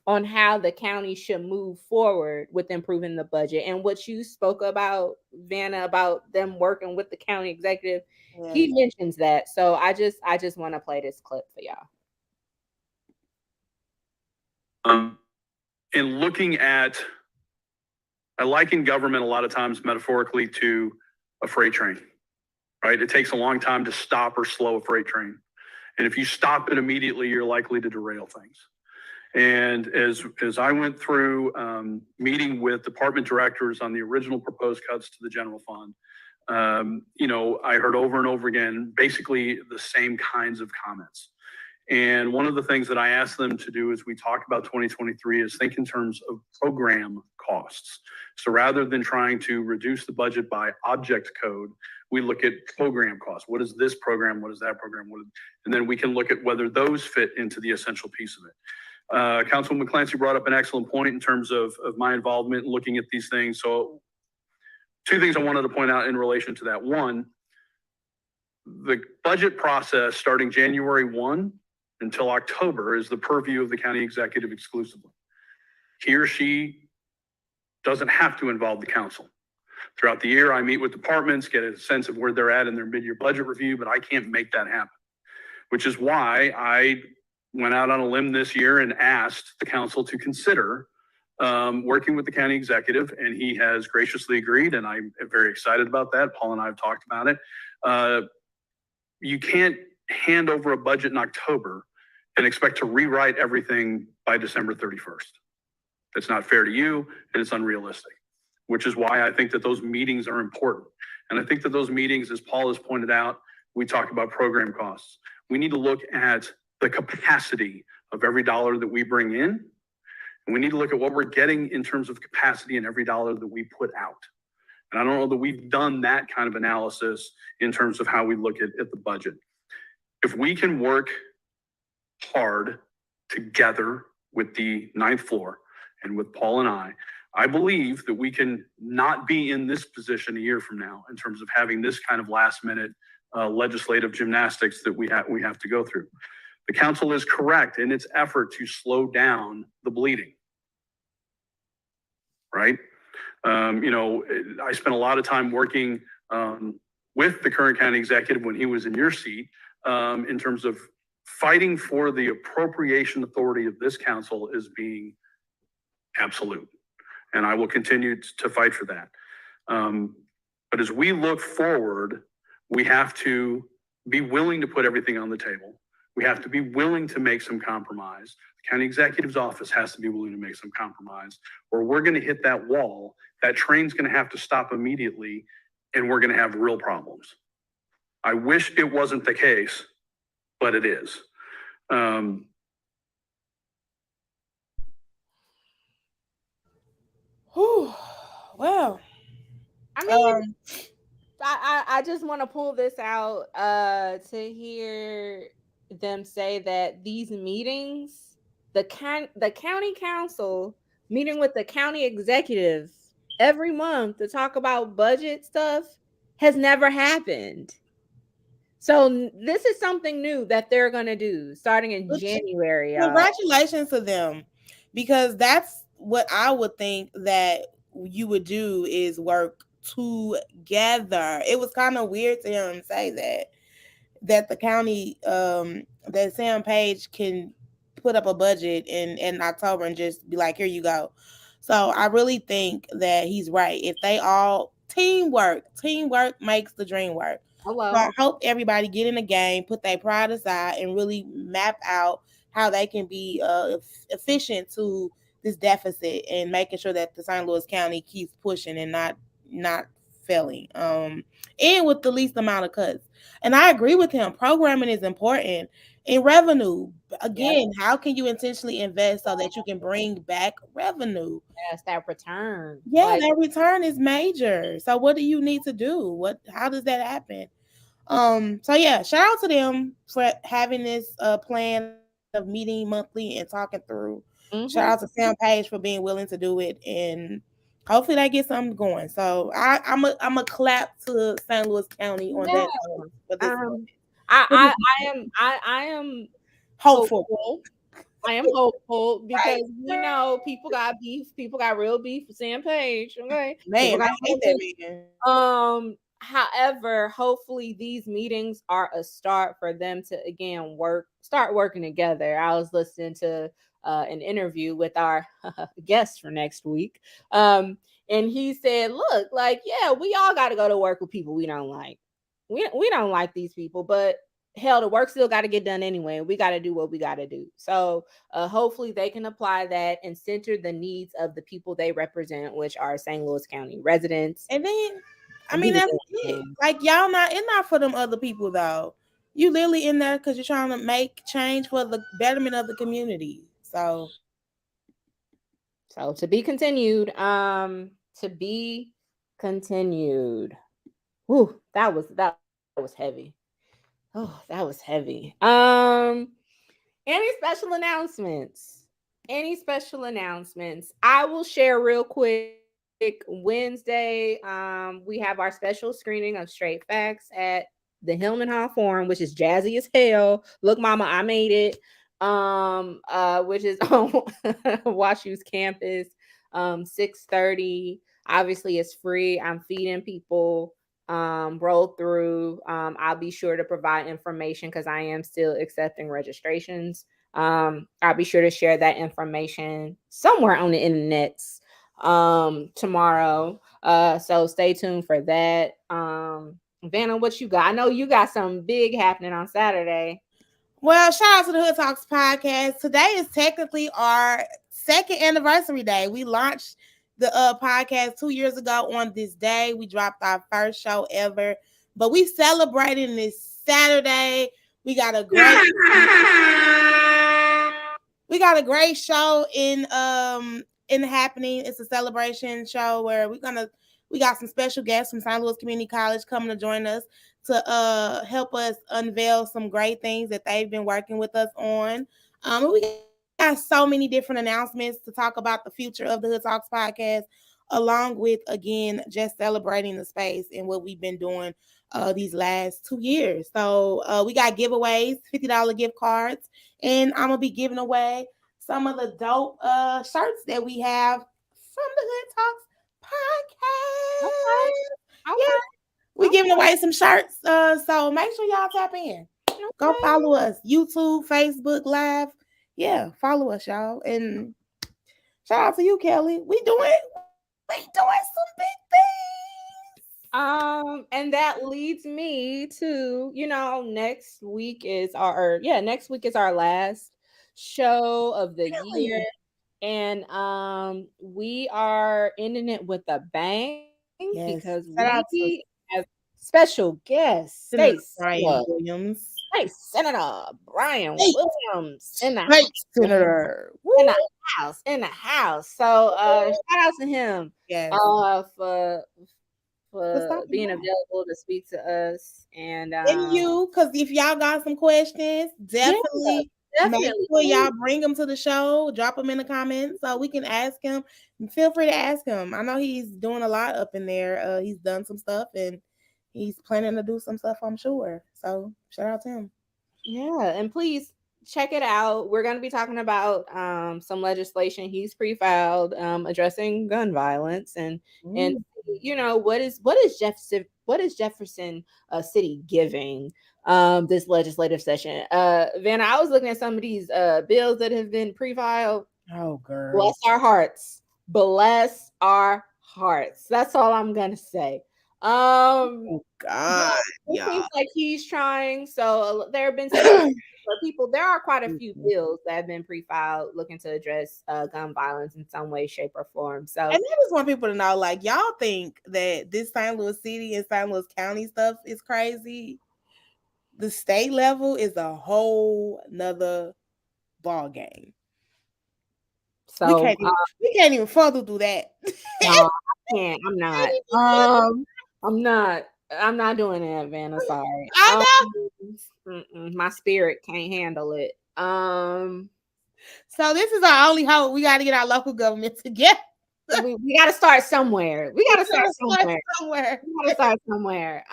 on how the county should move forward with improving the budget. And what you spoke about, Vanna, about them working with the county executive, he mentions that. So I just want to play this clip for y'all. In looking at, I liken government a lot of times metaphorically to a freight train, right? It takes a long time to stop or slow a freight train. And if you stop it immediately, you're likely to derail things. And as I went through meeting with department directors on the original proposed cuts to the general fund, I heard over and over again, basically the same kinds of comments. And one of the things that I asked them to do as we talk about 2023 is think in terms of program costs. So rather than trying to reduce the budget by object code, we look at program costs. What is this program? What is that program? And then we can look at whether those fit into the essential piece of it. Councilwoman Clancy brought up an excellent point in terms of my involvement in looking at these things. So two things I wanted to point out in relation to that. One, the budget process starting January 1 until October is the purview of the county executive exclusively. He or she doesn't have to involve the council. Throughout the year, I meet with departments, get a sense of where they're at in their mid-year budget review, but I can't make that happen, which is why I went out on a limb this year and asked the council to consider working with the county executive, and he has graciously agreed, and I'm very excited about that. Paul and I have talked about it. You can't hand over a budget in October and expect to rewrite everything by December 31st. It's not fair to you, and it's unrealistic, which is why I think that those meetings are important. And I think that those meetings, as Paul has pointed out, we talk about program costs. We need to look at the capacity of every dollar that we bring in. And we need to look at what we're getting in terms of capacity in every dollar that we put out. And I don't know that we've done that kind of analysis in terms of how we look at the budget. If we can work hard together with the ninth floor and with Paul and I believe that we can not be in this position a year from now in terms of having this kind of last minute legislative gymnastics that we have to go through. The council is correct in its effort to slow down the bleeding, right? I spent a lot of time working with the current county executive when he was in your seat in terms of fighting for the appropriation authority of this council as being absolute. And I will continue to fight for that. But as we look forward, we have to be willing to put everything on the table. We have to be willing to make some compromise. The county executive's office has to be willing to make some compromise, or we're going to hit that wall. That train's going to have to stop immediately, and we're going to have real problems. I wish it wasn't the case, but it is. Well, I mean, I just want to pull this out to hear them say that these meetings, the county council meeting with the county executive every month to talk about budget stuff has never happened. So this is something new that they're going to do starting in January. Congratulations to them, because that's what I would think that you would do, is work together. It was kind of weird to him say that the county, that Sam Page can put up a budget in October and just be like, here you go. So I really think that he's right. If they all teamwork makes the dream work. Hello. So I hope everybody get in the game, put their pride aside, and really map out how they can be efficient to this deficit and making sure that the St. Louis County keeps pushing and not failing. And with the least amount of cuts. And I agree with him. Programming is important. In revenue, again, how can you intentionally invest so that you can bring back revenue? Yes, that return. Yeah, that return is major. So what do you need to do? How does that happen? So yeah, shout out to them for having this plan of meeting monthly and talking through. Shout out to Sam Page for being willing to do it, and hopefully they get something going. So I'm a clap to St. Louis County on that. For this I am hopeful. I am hopeful because we know people got beef. People got real beef with Sam Page. Okay, man, I hate that man. However, hopefully these meetings are a start for them to again start working together. I was listening to an interview with our guest for next week. And he said, look, like, yeah, we all got to go to work with people we don't like. We don't like these people, but hell, the work still got to get done anyway. We got to do what we got to do. So hopefully they can apply that and center the needs of the people they represent, which are St. Louis County residents. And then, I mean, that's it. Like, y'all not in there for them other people, though. You literally in there because you're trying to make change for the betterment of the community. So to be continued. To be continued. Whew, that was heavy. Oh, that was heavy. Any special announcements? I will share real quick. Wednesday, we have our special screening of Straight Facts at the Hillman Hall Forum, which is jazzy as hell. Look, mama, I made it. Which is on WashU's campus. 6:30. Obviously, it's free. I'm feeding people. Roll through. I'll be sure to provide information because I am still accepting registrations. I'll be sure to share that information somewhere on the internet tomorrow. So stay tuned for that. Vanna, what you got? I know you got something big happening on Saturday. Well, shout out to the Hood Talks podcast. Today is technically our second anniversary day. We launched the podcast 2 years ago on this day. We dropped our first show ever, but we celebrating this Saturday. We got a great show in happening. It's a celebration show where we got some special guests from St. Louis Community College coming to join us to help us unveil some great things that they've been working with us on. We got so many different announcements to talk about the future of the Hood Talks podcast, along with, again, just celebrating the space and what we've been doing these last 2 years. So we got giveaways, $50 gift cards, and I'm going to be giving away some of the dope shirts that we have from the Hood Talks podcast. Okay. Yeah. We're giving away some shirts. So make sure y'all tap in. Okay. Go follow us. YouTube, Facebook Live. Yeah, follow us, y'all. And shout out to you, Kelly. We doing some big things. And that leads me to, next week is our last show of the year. And we are ending it with a bang because we have special guest, Senator Brian Williams in the house. So shout out to him for being available to speak to us and you, because if y'all got some questions, definitely make sure y'all bring them to the show. Drop them in the comments so we can ask him. Feel free to ask him. I know he's doing a lot up in there. He's done some stuff and he's planning to do some stuff, I'm sure. So shout out to him. Yeah, and please check it out. We're going to be talking about some legislation he's pre-filed addressing gun violence and what is Jefferson City giving this legislative session. Vanna, I was looking at some of these bills that have been pre-filed. Oh, girl. Bless our hearts. Bless our hearts. That's all I'm gonna say. Oh God, it seems like he's trying. So there have been some people. There are quite a few bills that have been pre-filed looking to address gun violence in some way, shape, or form. So, and I just want people to know, like, y'all think that this St. Louis City and St. Louis County stuff is crazy. The state level is a whole nother ball game. So we can't even further do that. No, I can't. I'm not. I'm not doing that, Vanna. Sorry. I know. My spirit can't handle it. So this is our only hope. We got to get our local government together. We got to start somewhere. We got to start somewhere.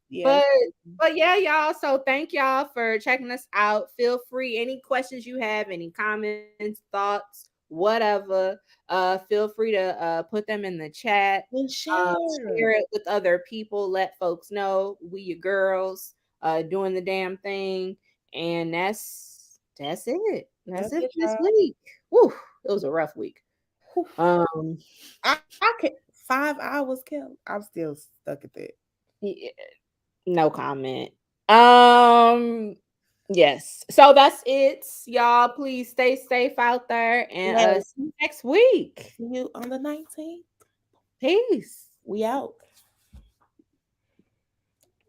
Yeah. But yeah, y'all. So thank y'all for checking us out. Feel free. Any questions you have, any comments, thoughts, whatever. Feel free to put them in the chat. And share it with other people. Let folks know we your girls doing the damn thing. And that's it. That's it this week. Woo, it was a rough week. I could 5 hours killed. I'm still stuck at that. Yeah, no comment. Yes. So that's it, y'all. Please stay safe out there and see you next week. See you on the 19th. Peace. We out.